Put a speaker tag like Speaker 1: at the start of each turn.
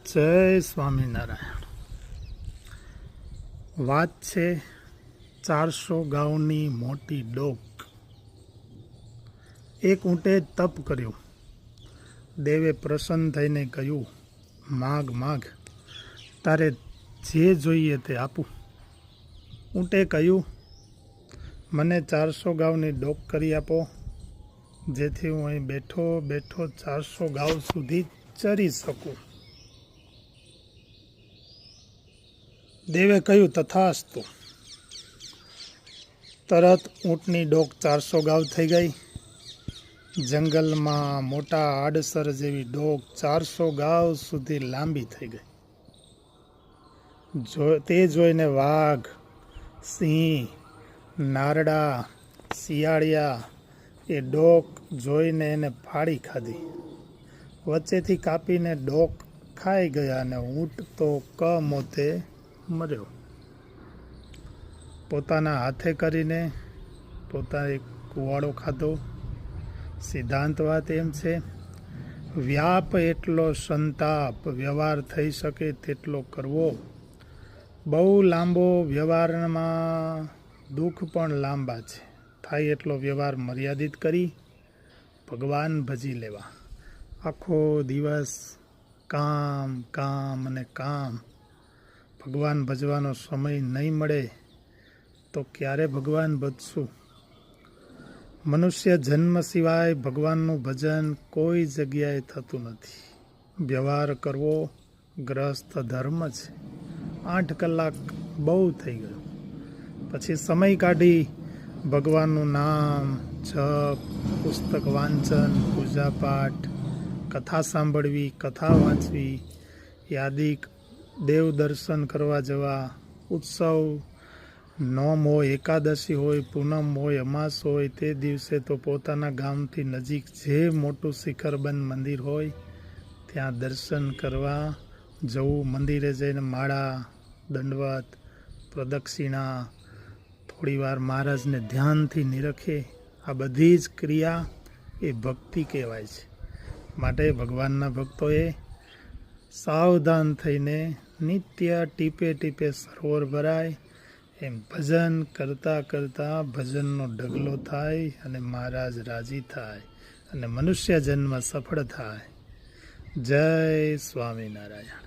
Speaker 1: જય સ્વામિનારાયણ. વાત છે 400 ગાઉની મોટી ડોક. એક ઊંટે તપ કર્યું. દેવે પ્રસન્ન થઈને કહ્યું, માગ માગ, તારે જે જોઈએ તે આપું. ઊંટે કહ્યું, મને 400 ગાઉની ડોક કરી આપો, જેથી હું અહીં બેઠો બેઠો 400 ગાઉ સુધી ચરી શકું. દેવે કહ્યું, તથાસ્તુ. તરત ઊંટની ડોક 400 ગાઉ થઈ ગઈ. જંગલમાં મોટા આડસર જેવી ડોક 400 ગાઉ સુધી લાંબી થઈ ગઈ. તે જોઈને વાઘ, સિંહ, નારડા, શિયાળિયા એ ડોક જોઈને એને ફાડી ખાધી. વચ્ચેથી કાપીને ડોક ખાઈ ગયા અને ઊંટ તો કમોતે મર્યો. પોતાના હાથે કરીને પોતાને કુવાડો ખાધો. સિદ્ધાંત વાત એમ છે, વ્યાપ એટલો સંતાપ, વ્યવહાર થઈ શકે તેટલો કરવો. બહુ લાંબો વ્યવહારમાં દુઃખ પણ લાંબા છે. થાય એટલો વ્યવહાર મર્યાદિત કરી ભગવાન ભજી લેવા. આખો દિવસ કામ કામ અને કામ, ભગવાન ભજવાનો સમય નહીં મળે તો ક્યારે ભગવાન ભજશું? મનુષ્ય જન્મ સિવાય ભગવાનનું ભજન કોઈ જગ્યાએ થતું નથી. વ્યવહાર કરવો ગ્રસ્થ ધર્મ છે. 8 કલાક બહુ થઈ ગયો. પછી સમય કાઢી ભગવાનનું નામ, જપ, પુસ્તક વાંચન, પૂજાપાઠ, કથા સાંભળવી, કથા વાંચવી, યાદિક દેવ દર્શન કરવા જવા, ઉત્સવ, નોમ હોય, એકાદશી હોય, પૂનમ હોય, અમાસ હોય, તે દિવસે તો પોતાના ગામથી નજીક જે મોટું શિખરબંધ મંદિર હોય ત્યાં દર્શન કરવા જવું. મંદિરે જઈને માળા, દંડવત, પ્રદક્ષિણા, થોડીવાર મહારાજને ધ્યાનથી નિરખે. આ બધી જ ક્રિયા એ ભક્તિ કહેવાય છે. માટે ભગવાનના ભક્તોએ સાવધાન થઈને નિત્ય ટીપે ટીપે સરોવર ભરાય એમ ભજન કરતાં કરતાં ભજનનો ઢગલો થાય અને મહારાજ રાજી થાય અને મનુષ્ય જન્મ સફળ થાય. જય સ્વામિનારાયણ.